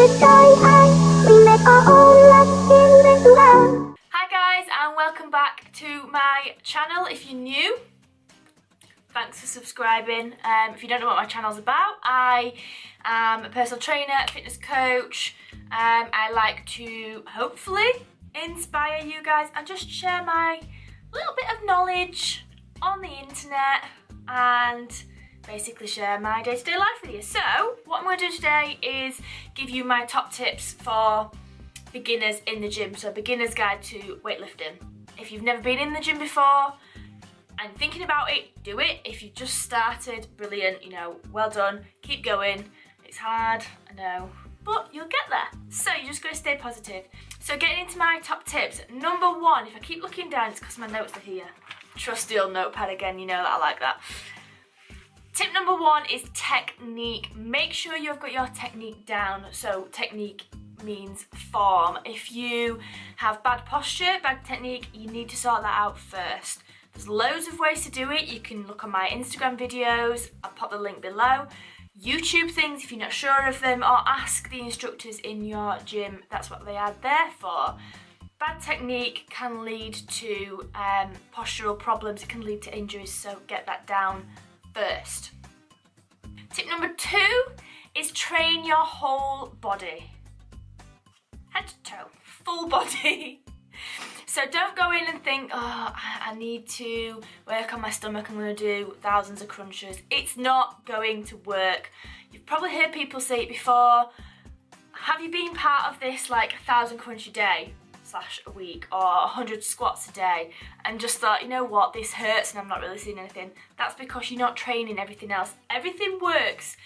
Hi guys, and welcome back to my channel. If you're new, thanks for subscribing. If you don't know what my channel's about, I am a personal trainer, fitness coach. I like to hopefully inspire you guys and just share my little bit of knowledge on the internet and basically share my day-to-day life with you. So what I'm going to do today is give you my top tips for beginners in the gym. So beginner's guide to weightlifting. If you've never been in the gym before and thinking about it, do it. If you've just started, brilliant, you know, well done, keep going. It's hard, I know, but you'll get there. So you're just going to stay positive. So getting into my top tips, number one, if I keep looking down, it's because my notes are here. Trusty old notepad again, you know that I like that. Tip number one is technique. Make sure you've got your technique down. So technique means form. If you have bad posture, bad technique, you need to sort that out first. There's loads of ways to do it. You can look on my Instagram videos. I'll pop the link below. YouTube things if you're not sure of them, or ask the instructors in your gym. That's what they are there for. Bad technique can lead to postural problems. It can lead to injuries, so get that down first. Tip number two is train your whole body. Head to toe, full body. So don't go in and think, oh, I need to work on my stomach, I'm going to do thousands of crunches. It's not going to work. You've probably heard people say it before. Have you been part of this like 1,000 crunch a day / a week, or 100 squats a day, and just thought, you know what, this hurts and I'm not really seeing anything? That's because you're not training everything else. Everything works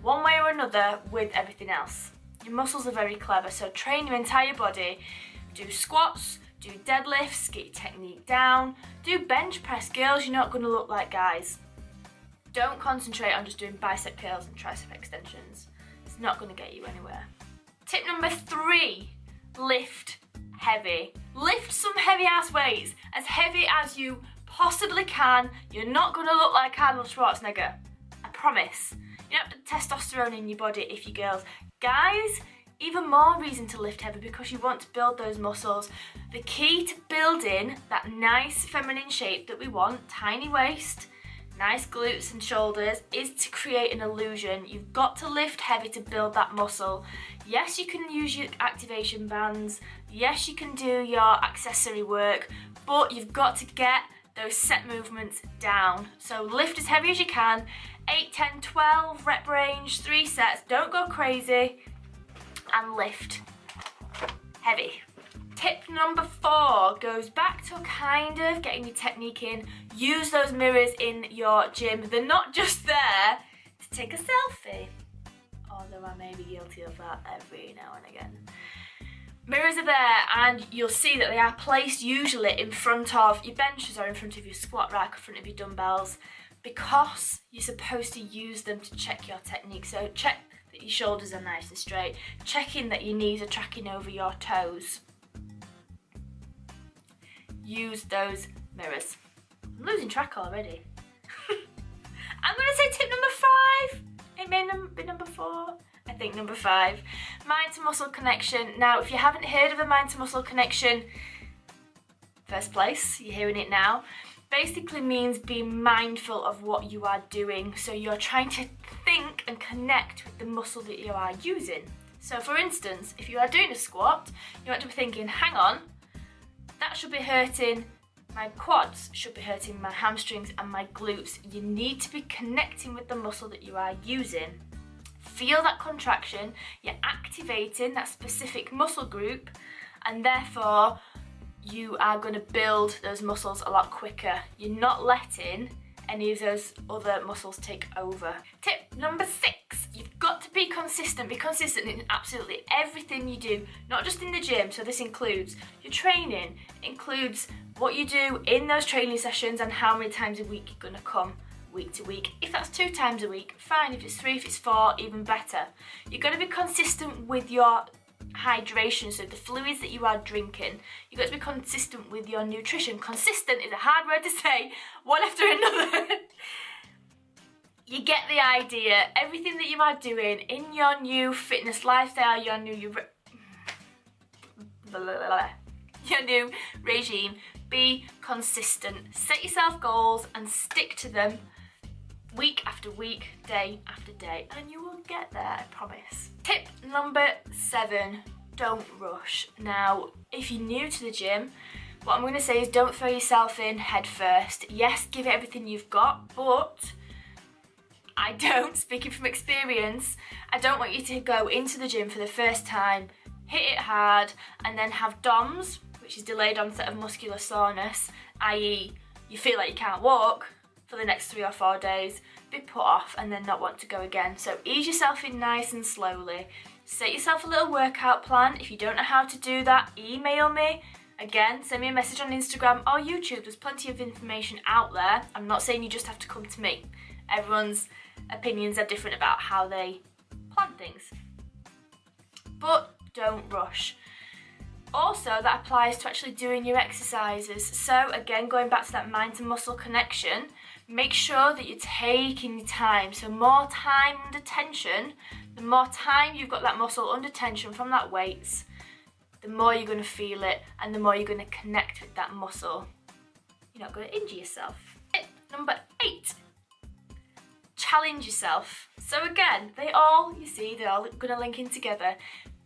one way or another with everything else. Your muscles are very clever, so train your entire body. Do squats, do deadlifts, get your technique down, do bench press. Girls, you're not going to look like guys. Don't concentrate on just doing bicep curls and tricep extensions. It's not going to get you anywhere. Tip number three, lift heavy. Lift some heavy ass weights, as heavy as you possibly can. You're not going to look like Arnold Schwarzenegger, I promise. You don't have the testosterone in your body if you're girls. Guys, even more reason to lift heavy because you want to build those muscles. The key to building that nice feminine shape that we want, tiny waist, nice glutes and shoulders, is to create an illusion. You've got to lift heavy to build that muscle. Yes, you can use your activation bands. Yes, you can do your accessory work, but you've got to get those set movements down. So lift as heavy as you can, 8, 10, 12 rep range, 3 sets. Don't go crazy, and lift heavy. Tip number four goes back to kind of getting your technique in. Use those mirrors in your gym. They're not just there to take a selfie, although I may be guilty of that every now and again. Mirrors are there, and you'll see that they are placed usually in front of your benches or in front of your squat rack, in front of your dumbbells, because you're supposed to use them to check your technique. So check that your shoulders are nice and straight, checking that your knees are tracking over your toes. Use those mirrors. I'm losing track already. I'm going to say tip number five. It may be number four. I think number five. Mind to muscle connection. Now, if you haven't heard of a mind to muscle connection, first place, you're hearing it now. Basically means being mindful of what you are doing. So you're trying to think and connect with the muscle that you are using. So for instance, if you are doing a squat, you want to be thinking, hang on, that should be hurting my quads, should be hurting my hamstrings and my glutes. You need to be connecting with the muscle that you are using. Feel that contraction, you're activating that specific muscle group, and therefore you are going to build those muscles a lot quicker. You're not letting any of those other muscles take over. Tip number six, you've got to be consistent. Be consistent in absolutely everything you do, not just in the gym. So this includes your training, it includes what you do in those training sessions and how many times a week you're going to come week to week. If that's 2 times a week, fine. If it's 3, if it's 4, even better. You've got to be consistent with your hydration, so the fluids that you are drinking. You've got to be consistent with your nutrition. Consistent is a hard word to say, one after another. You get the idea. Everything that you are doing in your new fitness lifestyle, your new regime, be consistent. Set yourself goals and stick to them week after week, day after day, and you will get there, I promise. Tip number 7, don't rush. Now, if you're new to the gym, what I'm going to say is don't throw yourself in head first. Yes, give it everything you've got, but speaking from experience, I don't want you to go into the gym for the first time, hit it hard, and then have DOMS, which is delayed onset of muscular soreness, i.e. you feel like you can't walk for the next 3 or 4 days, be put off and then not want to go again. So ease yourself in nice and slowly. Set yourself a little workout plan. If you don't know how to do that, email me. Again, send me a message on Instagram or YouTube. There's plenty of information out there. I'm not saying you just have to come to me. Everyone's opinions are different about how they plan things. But don't rush. Also, that applies to actually doing your exercises. So again, going back to that mind to muscle connection, make sure that you're taking your time. So more time under tension, the more time you've got that muscle under tension from that weights, the more you're going to feel it and the more you're going to connect with that muscle. You're not going to injure yourself. Tip number 8, challenge yourself. So again, they're all going to link in together.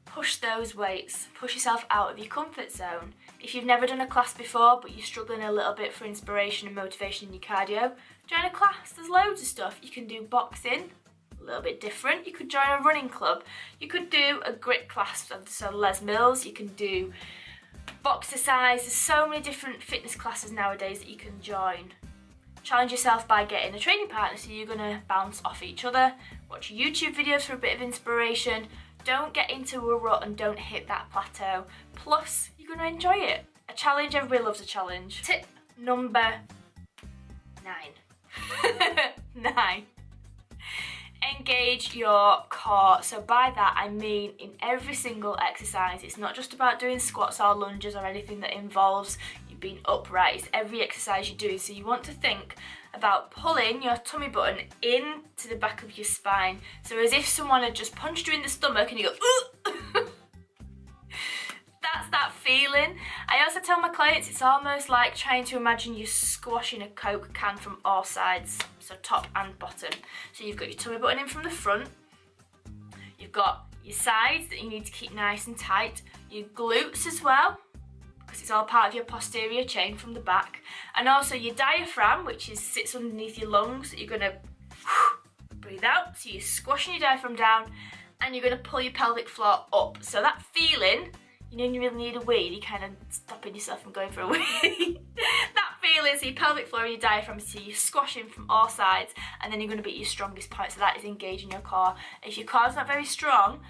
Push those weights, push yourself out of your comfort zone. If you've never done a class before but you're struggling a little bit for inspiration and motivation in your cardio, join a class. There's loads of stuff. You can do boxing, a little bit different. You could join a running club. You could do a grit class, so Les Mills. You can do boxercise. There's so many different fitness classes nowadays that you can join. Challenge yourself by getting a training partner so you're going to bounce off each other. Watch YouTube videos for a bit of inspiration. Don't get into a rut and don't hit that plateau. Plus, you're going to enjoy it. A challenge, everybody loves a challenge. Tip number 9. 9. Engage your core. So by that I mean in every single exercise. It's not just about doing squats or lunges or anything that involves you being upright. It's every exercise you're doing. So you want to think about pulling your tummy button into the back of your spine. So as if someone had just punched you in the stomach and you go, ooh! That's that feeling. I also tell my clients it's almost like trying to imagine you squashing a Coke can from all sides, so top and bottom. So you've got your tummy button in from the front, you've got your sides that you need to keep nice and tight, your glutes as well, because it's all part of your posterior chain from the back, and also your diaphragm, which sits underneath your lungs, that you're going to breathe out, so you're squashing your diaphragm down and you're going to pull your pelvic floor up. So that feeling, you know, you really need a wee, you're kind of stopping yourself from going for a wee. That feeling, so your pelvic floor and your diaphragm, so you're squashing from all sides, and then you're going to be at your strongest point, so that is engaging your core. If your core's not very strong,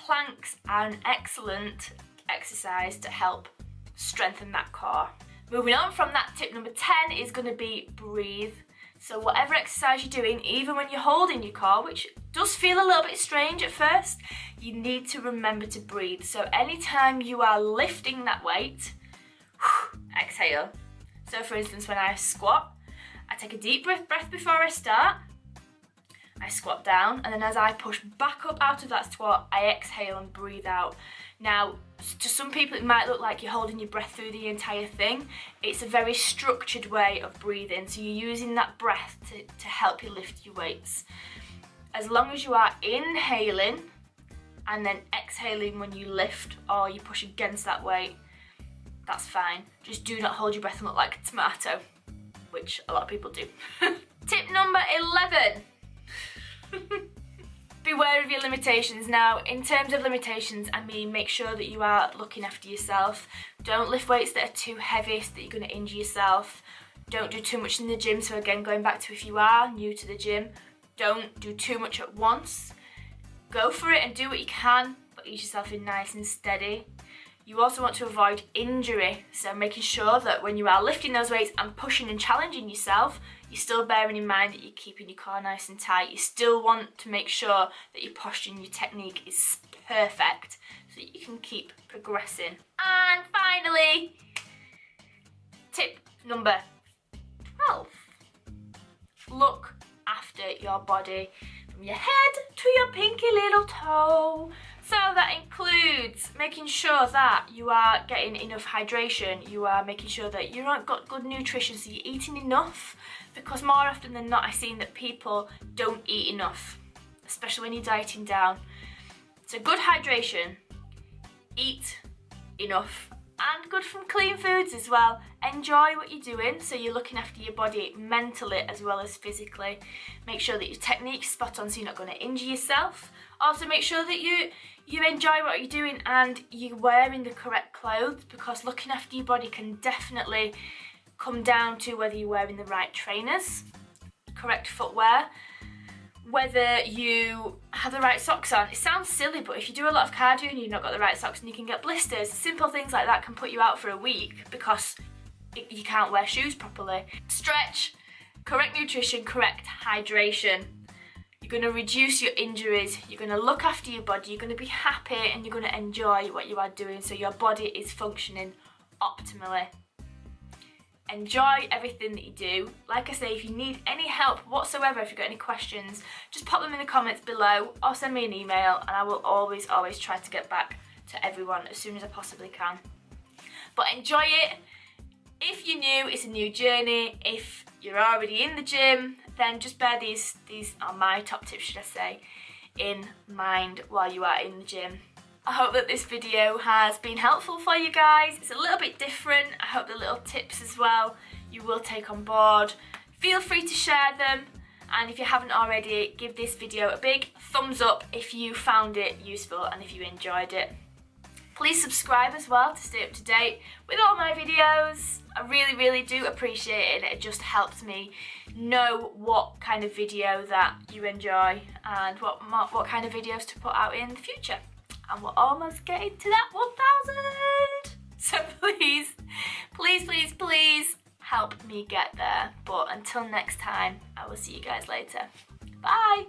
planks are an excellent exercise to help strengthen that core. Moving on from that, tip number 10 is going to be breathe. So whatever exercise you're doing, even when you're holding your core, which does feel a little bit strange at first, you need to remember to breathe. So anytime you are lifting that weight, exhale. So for instance, when I squat, I take a deep breath before I start, I squat down, and then as I push back up out of that squat, I exhale and breathe out. Now, to some people it might look like you're holding your breath through the entire thing. It's a very structured way of breathing, so you're using that breath to help you lift your weights. As long as you are inhaling and then exhaling when you lift or you push against that weight, that's fine. Just do not hold your breath and look like a tomato, which a lot of people do. Tip number 11. Beware of your limitations. Now, in terms of limitations, I mean make sure that you are looking after yourself. Don't lift weights that are too heavy so that you're going to injure yourself. Don't do too much in the gym. So again, going back to if you are new to the gym, don't do too much at once. Go for it and do what you can, but ease yourself in nice and steady. You also want to avoid injury, so making sure that when you are lifting those weights and pushing and challenging yourself, you're still bearing in mind that you're keeping your core nice and tight. You still want to make sure that your posture and your technique is perfect so that you can keep progressing. And finally, tip number 12. Look after your body, from your head to your pinky little toe. So that includes making sure that you are getting enough hydration, you are making sure that you've got good nutrition, so you're eating enough, because more often than not I've seen that people don't eat enough, especially when you're dieting down. So good hydration, eat enough, and good from clean foods as well. Enjoy what you're doing, so you're looking after your body mentally as well as physically. Make sure that your technique's spot on so you're not going to injure yourself. Also make sure that you enjoy what you're doing and you're wearing the correct clothes, because looking after your body can definitely come down to whether you're wearing the right trainers, correct footwear, whether you have the right socks on. It sounds silly, but if you do a lot of cardio and you've not got the right socks, and you can get blisters, simple things like that can put you out for a week because you can't wear shoes properly. Stretch, correct nutrition, correct hydration. You're going to reduce your injuries, you're going to look after your body, you're going to be happy, and you're going to enjoy what you are doing, so your body is functioning optimally. Enjoy everything that you do. Like I say, if you need any help whatsoever, if you've got any questions, just pop them in the comments below or send me an email, and I will always try to get back to everyone as soon as I possibly can. But enjoy it. If you're new, it's a new journey. If you're already in the gym, then just bear these are my top tips, should I say, in mind while you are in the gym. I hope that this video has been helpful for you guys. It's a little bit different. I hope the little tips as well you will take on board. Feel free to share them, and if you haven't already, give this video a big thumbs up if you found it useful and if you enjoyed it. Please subscribe as well to stay up to date with all my videos. I really do appreciate it. It just helps me know what kind of video that you enjoy and what kind of videos to put out in the future. And we're almost getting to that 1,000. So please help me get there. But until next time, I will see you guys later. Bye.